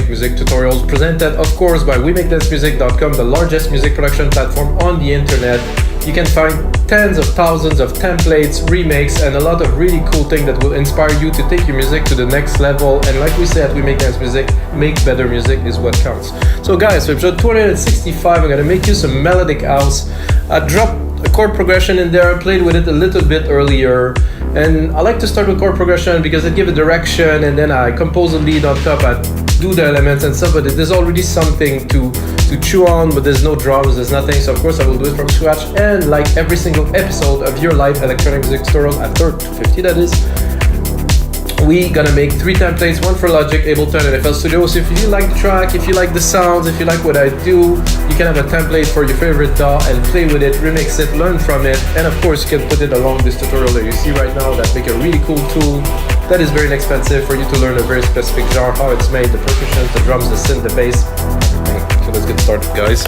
electronic music tutorials, presented of course by WeMakeDanceMusic.com, the largest music production platform on the internet. You can find tens of thousands of templates, remakes, and a lot of really cool things that will inspire you to take your music to the next level. And like we said, we make dance music, make better music is what counts. So guys, for episode 265, I'm gonna make you some Melodic House. I dropped a chord progression in there, I played with it a little bit earlier. And I like to start with chord progression because it gives a direction, and then I compose a lead on top, I do the elements and stuff, but there's already something to chew on, but there's no drums, there's nothing, so of course I will do it from scratch. And like every single episode of your live electronic music tutorial, at 250 that is, we gonna make 3 templates, one for Logic, Ableton, and FL Studio. So if you like the track, if you like the sounds, if you like what I do, you can have a template for your favorite DAW and play with it, remix it, learn from it, and of course you can put it along this tutorial that you see right now that make a really cool tool that is very inexpensive for you to learn a very specific genre, how it's made, the percussions, the drums, the synth, the bass. So let's get started, guys.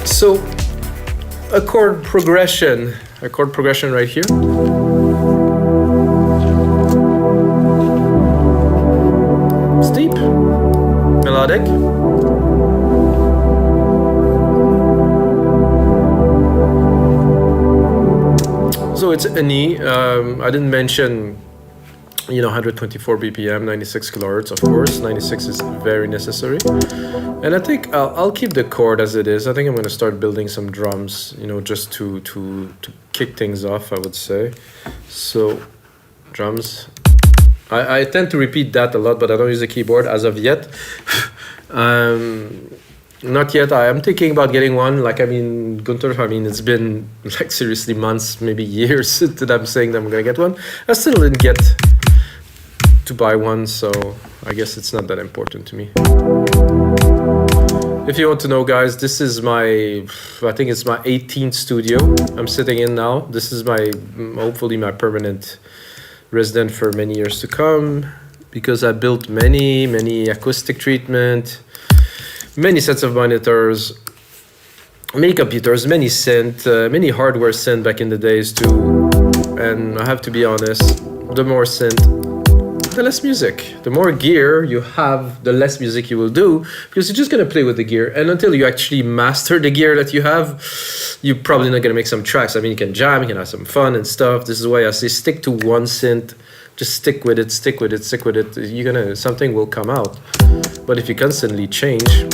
So a chord progression right here. Steep, melodic. So it's an E. I didn't mention, 124 BPM, 96 kilohertz, of course. 96 is very necessary. And I think I'll keep the chord as it is. I think I'm going to start building some drums, just to kick things off, I would say. So, drums. I tend to repeat that a lot, but I don't use a keyboard as of yet. Not yet. I am thinking about getting one. Gunther, it's been seriously months, maybe years that I'm saying that I'm going to get one. I still didn't get to buy one, so I guess it's not that important to me. If you want to know, guys, this is I think it's my 18th studio I'm sitting in now. This is hopefully my permanent resident for many years to come, because I built many acoustic treatment, many sets of monitors, many computers, many synth, many hardware synth back in the days too. And I have to be honest, the more synth, the less music. The more gear you have, the less music you will do, because you're just gonna play with the gear. And until you actually master the gear that you have, you're probably not gonna make some tracks. You can jam, you can have some fun and stuff. This is why I say stick to one synth. Just stick with it. Something will come out. But if you constantly change,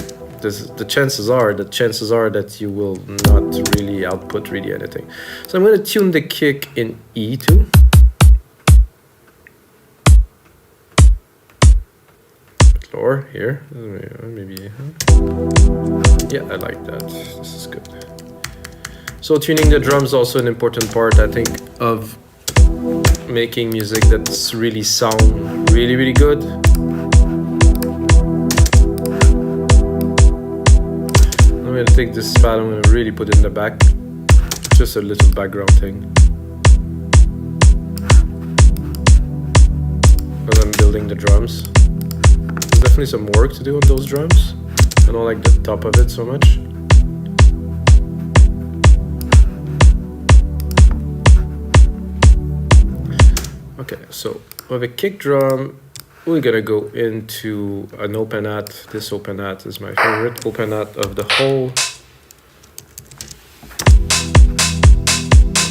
the chances are that you will not really output really anything. So I'm gonna tune the kick in E too. Lower here, maybe. Yeah, I like that. This is good. So tuning the drums is also an important part, I think, of making music that's really sound really good. I'm gonna take this pad, I'm gonna really put it in the back. Just a little background thing. And I'm building the drums. There's definitely some work to do on those drums. I don't like the top of it so much. Okay, so with a kick drum, we're gonna go into an open hat. This open hat is my favorite open hat of the whole.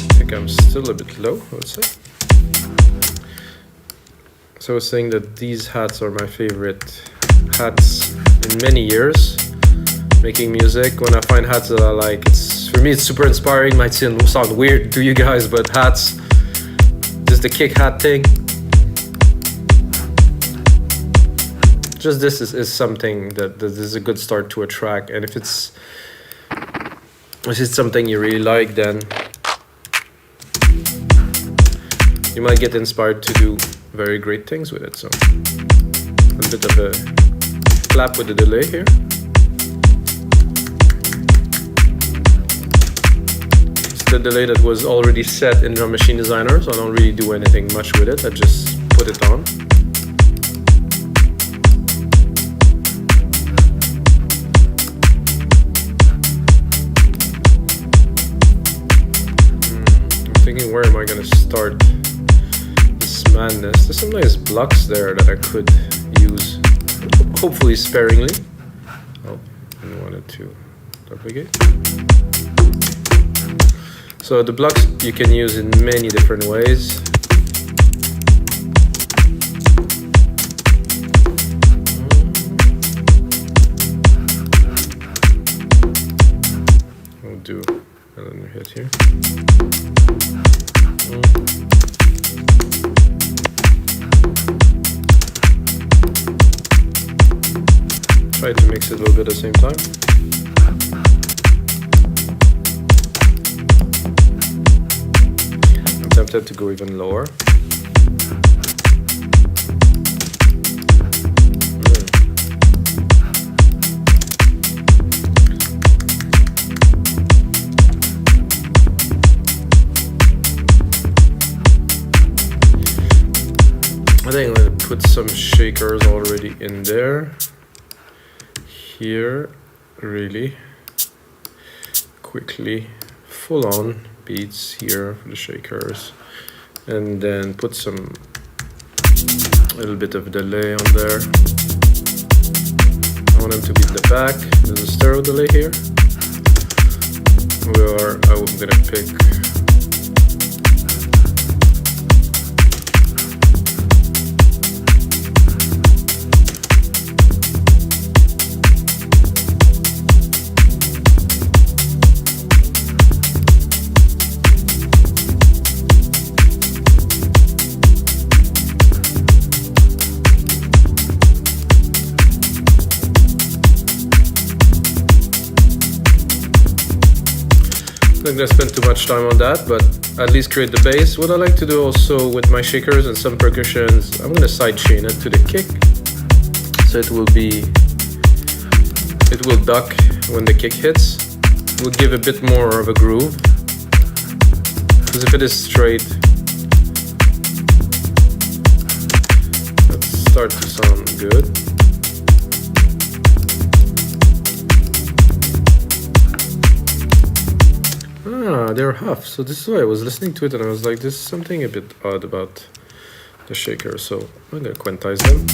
I think I'm still a bit low, I would say. So I was saying that these hats are my favorite hats in many years making music. When I find hats that I like, for me it's super inspiring. Might sound weird to you guys, but hats, just the kick hat thing, just this is something that is a good start to a track. And if it's something you really like, then you might get inspired to do very great things with it. So a bit of a clap with the delay here. It's the delay that was already set in Drum Machine Designer, so I don't really do anything much with it. I just put it on. I'm thinking, where am I gonna start this madness? There's some nice blocks there that I could use. hopefully sparingly. Oh, I wanted to duplicate. So the blocks you can use in many different ways. We'll do, and then we hit here. Try to mix it a little bit at the same time. I'm tempted to go even lower. I think I'm going to put some shakers already in there. Here, really quickly, full on beats here for the shakers, and then put some a little bit of delay on there. I want them to be in the back. There's a stereo delay here, where I'm gonna pick I'm not gonna spend too much time on that, but at least create the bass. What I like to do also with my shakers and some percussions, I'm gonna sidechain it to the kick, so it will duck when the kick hits. It will give a bit more of a groove, because if it is straight, let's start to sound good. Ah, they're half. So this is why I was listening to it and I was like, there's something a bit odd about the shaker. So I'm gonna quantize them.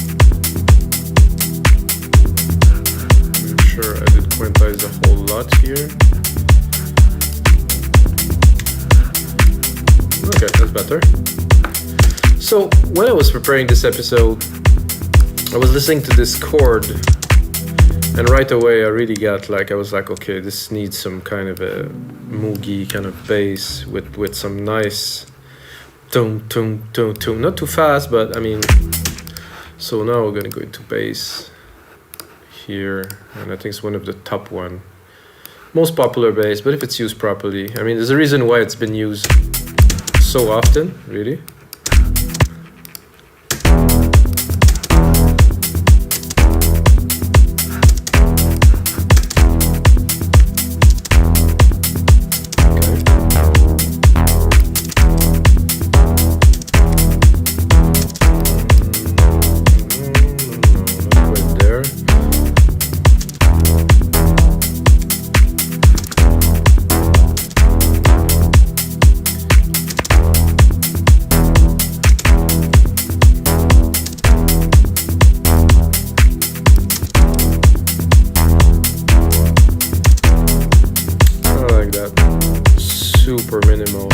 I'm sure I did quantize a whole lot here. Okay, that's better. So when I was preparing this episode, I was listening to this chord, and right away I really got like, I was like, okay, this needs some kind of a moogie kind of bass with some nice tone, not too fast, but I mean, so now we're gonna go into bass here, and I think it's one of the top one, most popular bass, but if it's used properly, I mean, there's a reason why it's been used so often, really. Super minimal.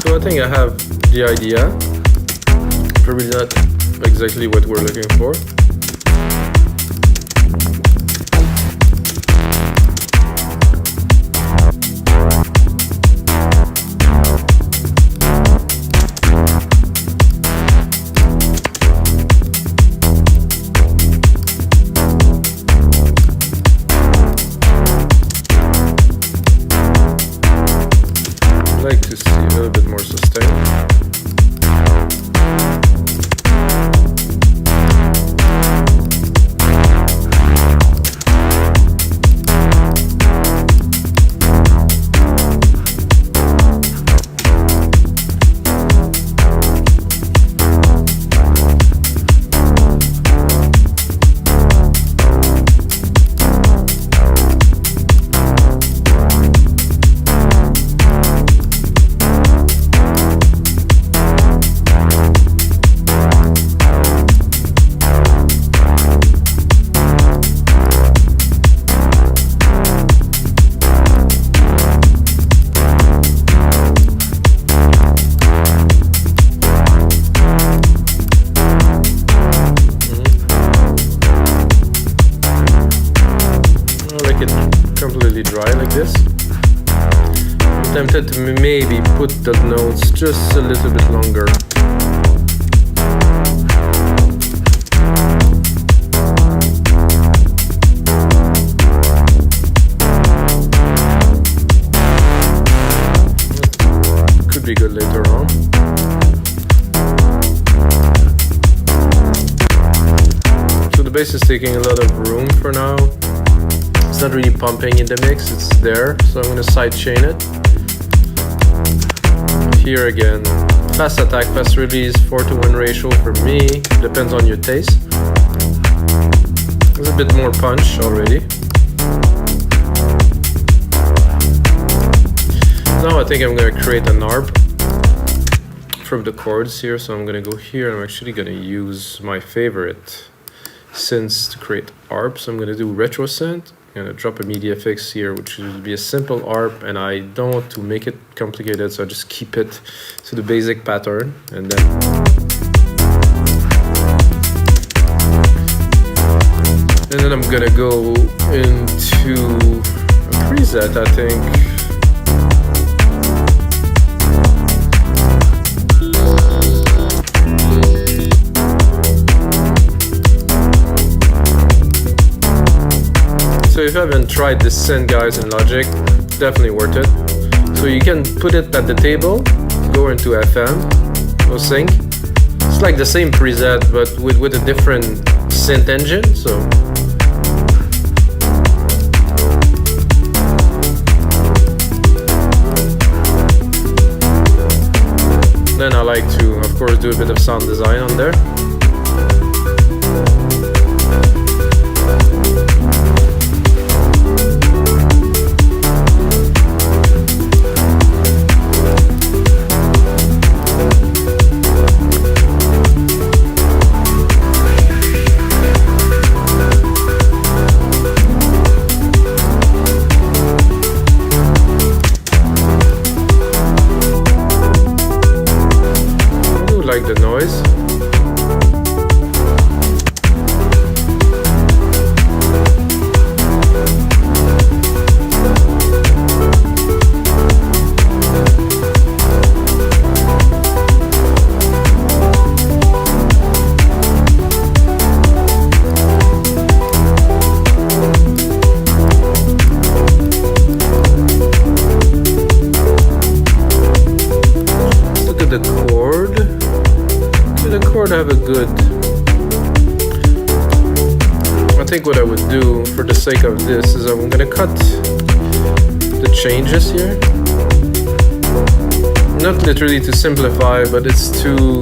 So I think I have the idea. Probably not exactly what we're looking for. like this. I'm tempted to maybe put the notes just a little bit longer. Could be good later on. So the bass is taking a lot of room for now. It's not really pumping in the mix, it's there, so I'm gonna sidechain it. Here again, fast attack, fast release, 4:1 ratio for me, depends on your taste. There's a bit more punch already. Now I think I'm gonna create an ARP from the chords here, so I'm gonna go here, I'm actually gonna use my favorite synths to create ARP, so I'm gonna do retro synth. I'm gonna drop a media fix here, which would be a simple ARP, and I don't want to make it complicated, so I just keep it to the basic pattern, and then I'm gonna go into a preset, I think. So if you haven't tried this synth, guys, in Logic, definitely worth it. So you can put it at the table, go into FM, go sync. It's like the same preset, but with a different synth engine. So then I like to, of course, do a bit of sound design on there. Like the noise. Let's look at the chord. The chord have a good. I think what I would do for the sake of this is I'm gonna cut the changes here. Not literally to simplify, but it's to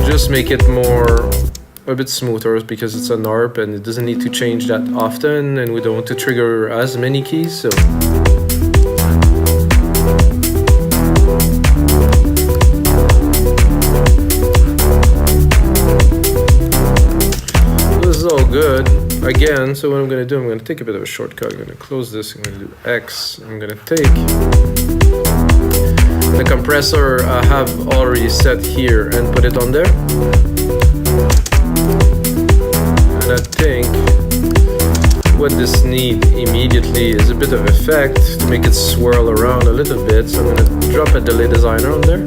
just make it a bit smoother, because it's an ARP and it doesn't need to change that often, and we don't want to trigger as many keys. So good. Again, so what I'm going to do, I'm going to take a bit of a shortcut. I'm going to close this. I'm going to do X. I'm going to take the compressor I have already set here and put it on there. And I think what this needs immediately is a bit of effect to make it swirl around a little bit. So I'm going to drop a delay designer on there.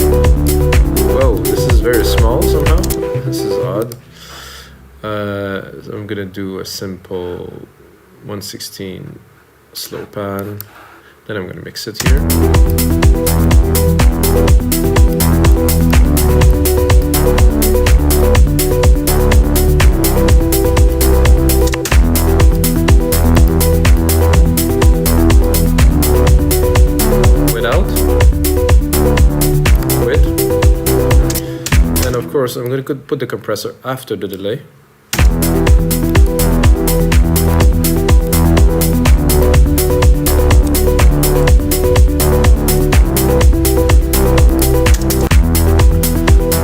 Whoa, this is very small somehow. This is odd. So I'm gonna do a simple 1/16 slow pan. Then I'm gonna mix it here. Without. With. And of course, I'm gonna put the compressor after the delay.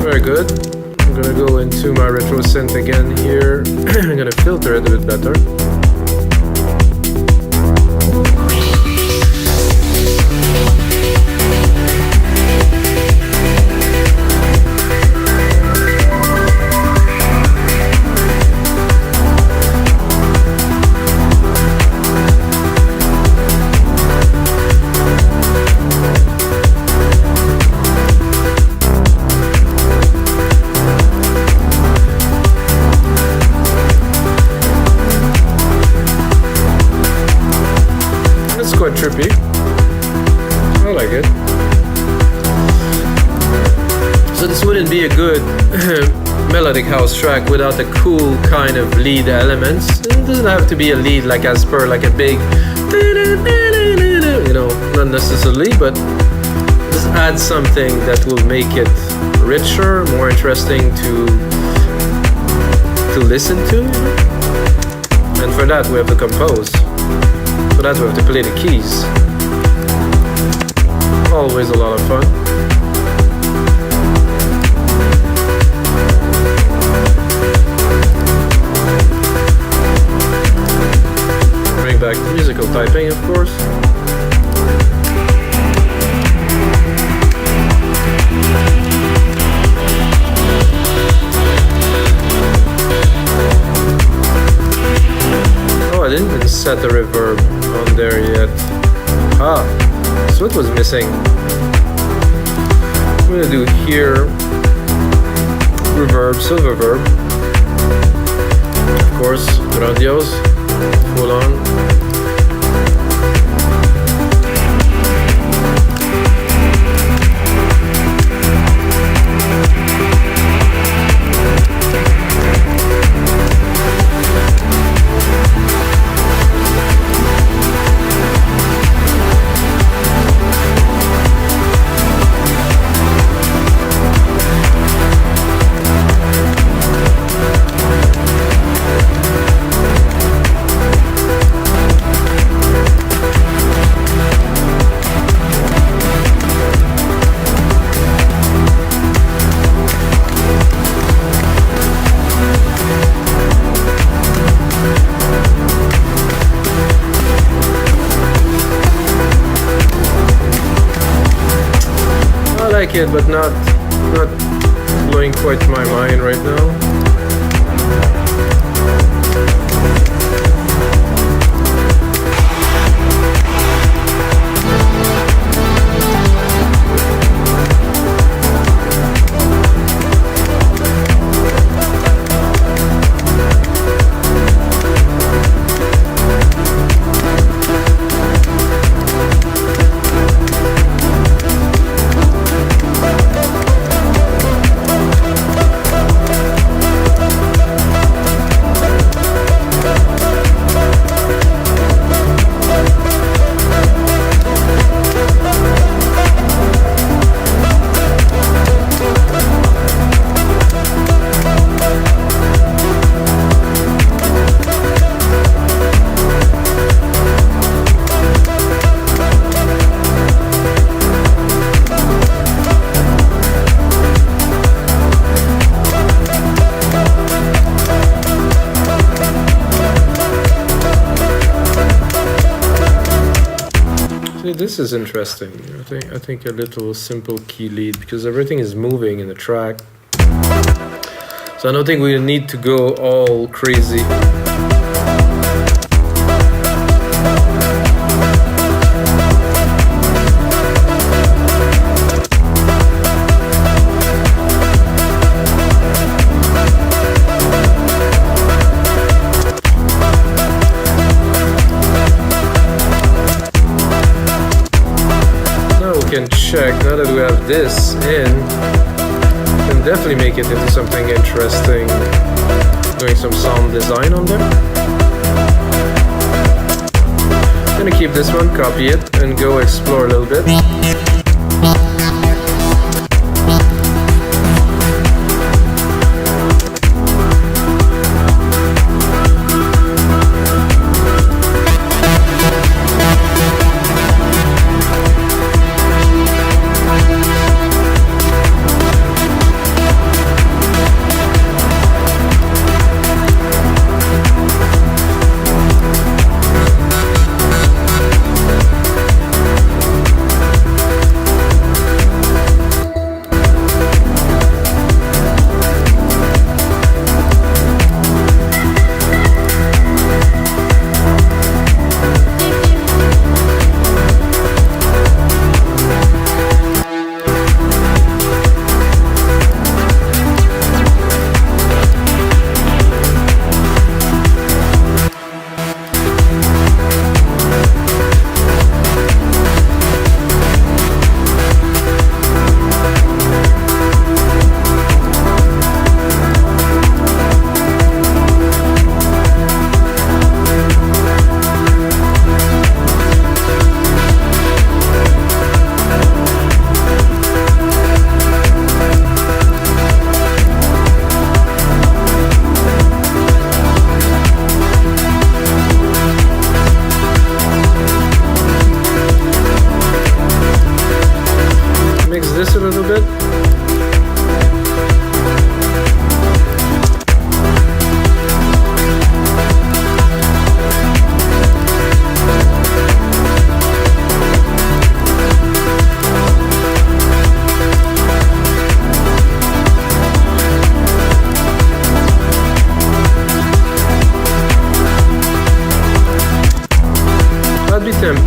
Very good. I'm gonna go into my retro synth again here. I'm gonna filter it a bit better. quite trippy. I like it. So this wouldn't be a good melodic house track without a cool kind of lead elements. It doesn't have to be a lead like as per like a big, you know, not necessarily, but just add something that will make it richer, more interesting to listen to. And for that we have to compose. For that we have to play the keys. Always a lot of fun. Bring back musical typing, of course. Oh, I didn't even set the reverb on there yet. Ah, that's what was missing. I'm gonna do here reverb, silver verb. Of course, grandiose, full on. It, but not blowing quite my mind right now. This is interesting. I think a little simple key lead because everything is moving in the track. So I don't think we need to go all crazy. Check, now that we have this in, we can definitely make it into something interesting, doing some sound design on there. I'm gonna keep this one, copy it, and go explore a little bit.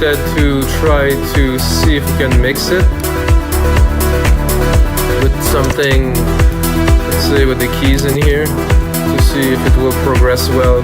tempted to try to see if we can mix it with something, let's say with the keys in here, to see if it will progress well.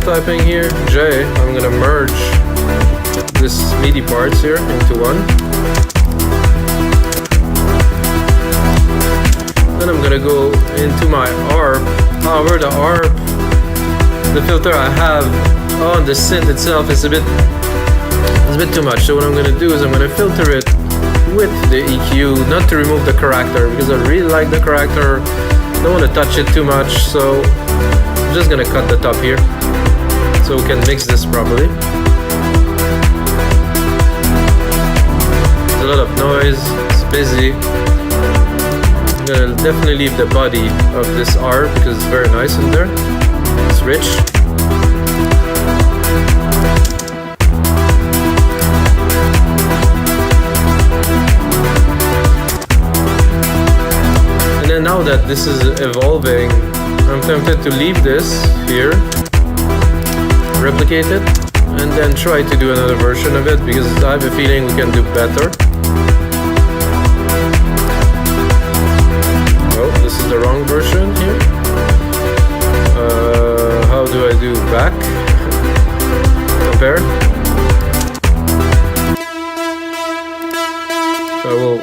Typing here, J, I'm gonna merge this MIDI parts here into one. Then I'm gonna go into my ARP. However, the ARP, the filter I have on the synth itself is a bit too much. So what I'm gonna do is I'm gonna filter it with the EQ, not to remove the character, because I really like the character. Don't want to touch it too much, so I'm just gonna cut the top here, so we can mix this properly. There's a lot of noise, it's busy. I'm gonna definitely leave the body of this art because it's very nice in there. It's rich. And then now that this is evolving, I'm tempted to leave this here, replicate it, and then try to do another version of it because I have a feeling we can do better. Oh, this is the wrong version here. How do I do back? Compare. So I will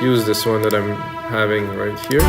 use this one that I'm having right here.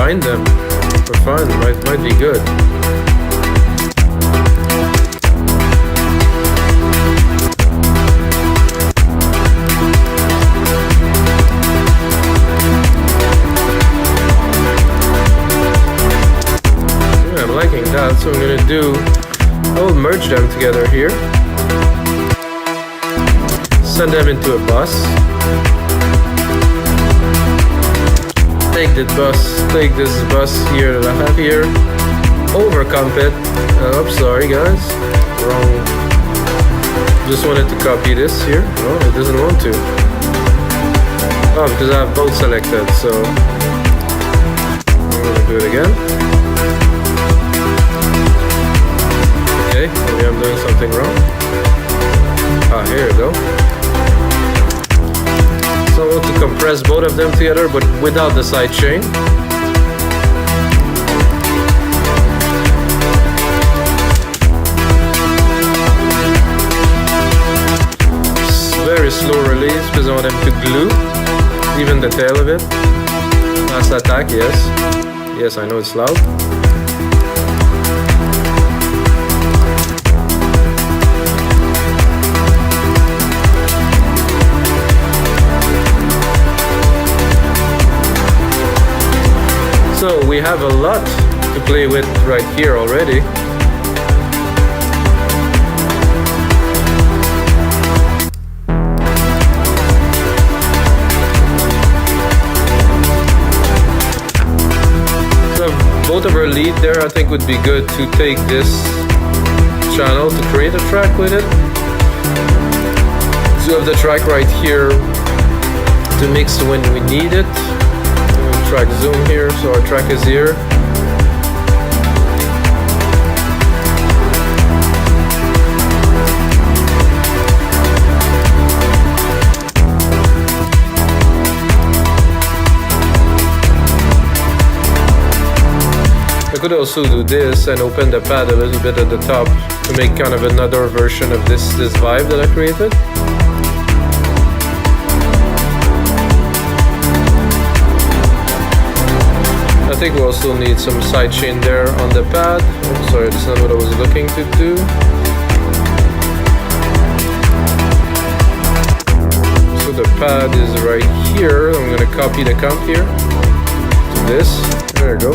Them for fun, might be good. Yeah, I'm liking that, so I'm gonna do, I'll merge them together here, send them into a bus. Take this bus here that I have here, overcomp it. Oops, sorry guys, wrong. Just wanted to copy this here. No, it doesn't want to. Oh, because I have both selected, so I'm gonna do it again. Okay, maybe I'm doing something wrong. Ah, here we go. So I want to compress both of them together, but without the side chain. Very slow release because I want them to glue Even the tail of it. Last attack, yes. Yes, I know it's loud. So we have a lot to play with right here already. Both of our lead there, I think would be good to take this channel to create a track with it. So have the track right here to mix when we need it. Track zoom here, so our track is here. I could also do this and open the pad a little bit at the top to make kind of another version of this vibe that I created. I think we also need some sidechain there on the pad. Oh, sorry, that's not what I was looking to do. So the pad is right here. I'm going to copy the comp here to this. There we go.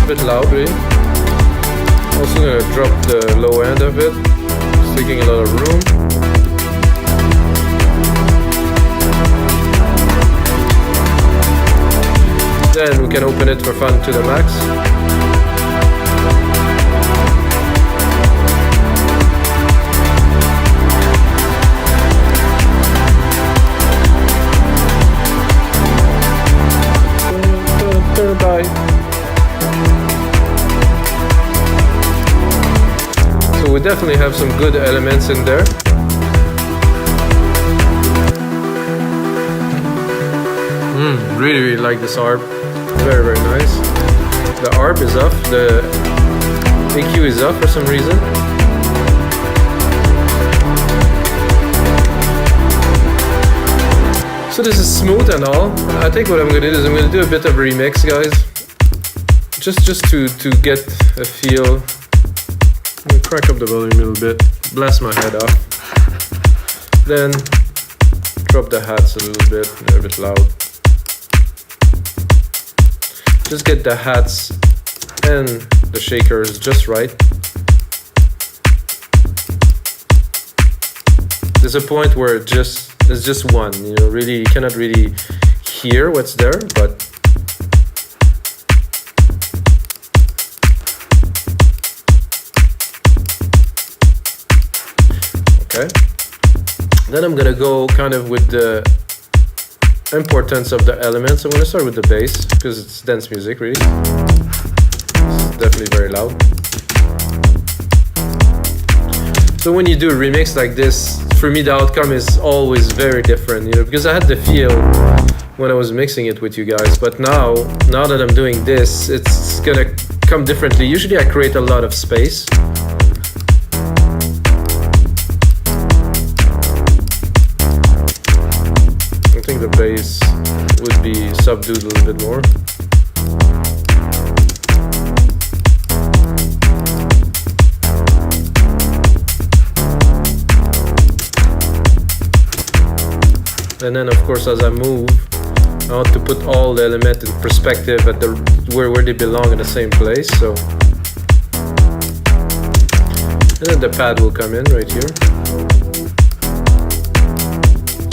Bit loud, really. Also gonna drop the low end of it. It's taking a lot of room. Then we can open it for fun to the max. Bye. We definitely have some good elements in there. Really like this ARP. Very nice. The ARP is off. The EQ is off for some reason. So this is smooth and all. I think what I'm going to do is I'm going to do a bit of remix, guys. Just to get a feel. I'm gonna crack up the volume a little bit, blast my head off, then drop the hats a little bit, they're a bit loud. Just get the hats and the shakers just right. There's a point where it's just one, you know, really, you cannot really hear what's there, but okay. Then I'm gonna go kind of with the importance of the elements. I'm gonna start with the bass because it's dance music, really. It's definitely very loud. So when you do a remix like this, for me the outcome is always very different, you know, because I had the feel when I was mixing it with you guys, but now that I'm doing this, it's gonna come differently. Usually I create a lot of space. I think the bass would be subdued a little bit more. And then of course as I move, I want to put all the elements in perspective at the where they belong in the same place. So, and then the pad will come in right here.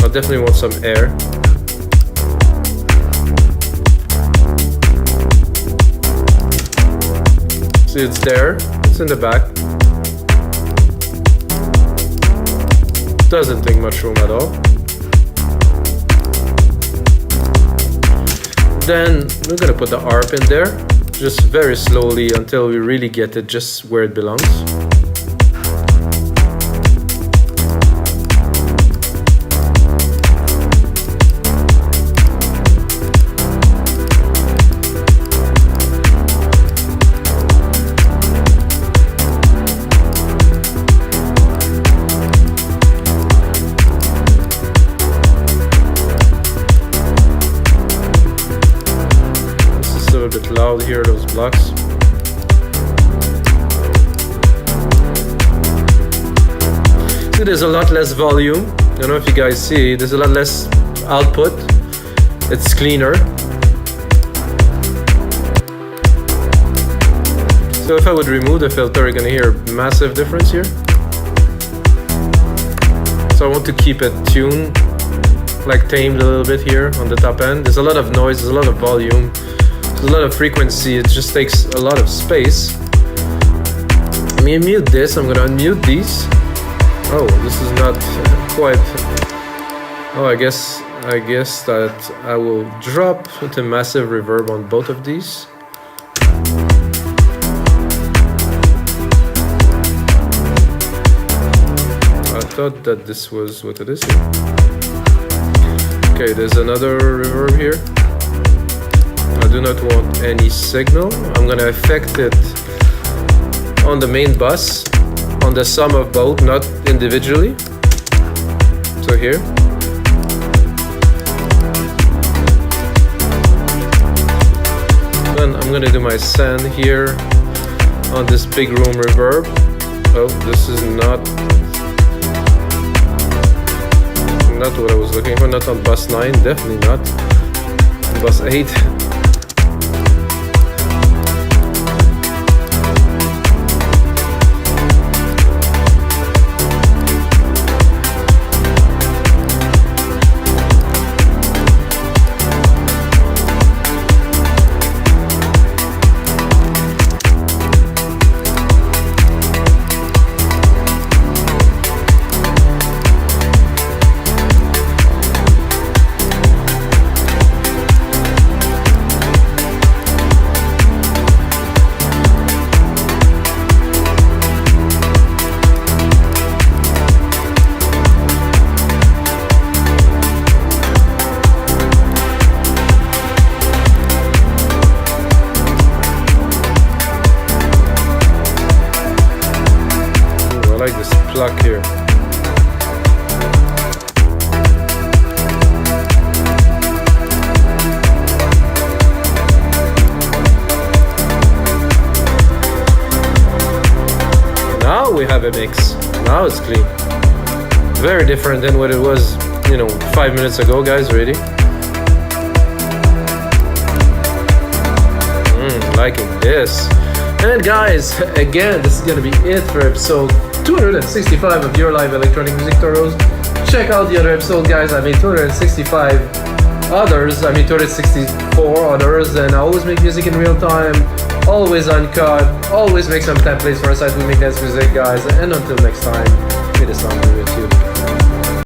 I definitely want some air. See, it's there, it's in the back. Doesn't take much room at all. Then we're gonna put the ARP in there, just very slowly until we really get it just where it belongs. loud here, those blocks. See, there's a lot less volume. I don't know if you guys see, there's a lot less output. It's cleaner. So if I would remove the filter, you're gonna hear a massive difference here. So I want to keep it tuned, like tamed a little bit here on the top end. There's a lot of noise, there's a lot of volume, there's a lot of frequency, it just takes a lot of space. Let me mute this, I'm gonna unmute these. Oh, this is not quite... Oh, I guess that I will drop the massive reverb on both of these. I thought that this was what it is here. Okay, there's another reverb here. I do not want any signal. I'm gonna affect it on the main bus, on the sum of both, not individually. So here. Then I'm gonna do my send here on this big room reverb. Oh, this is not what I was looking for. Not on bus 9, definitely not. On bus 8. Pluck here. Now we have a mix. Now it's clean. Very different than what it was, 5 minutes ago, guys. Ready? Liking this. And guys, again, this is gonna be it for episode 265 of Your Live Electronic Music Tutorials. Check out the other episode, guys. I made 265 others. I made 264 others, and I always make music in real time, always uncut, always make some templates for a site we make dance music, guys. And until next time, may the sound be with you.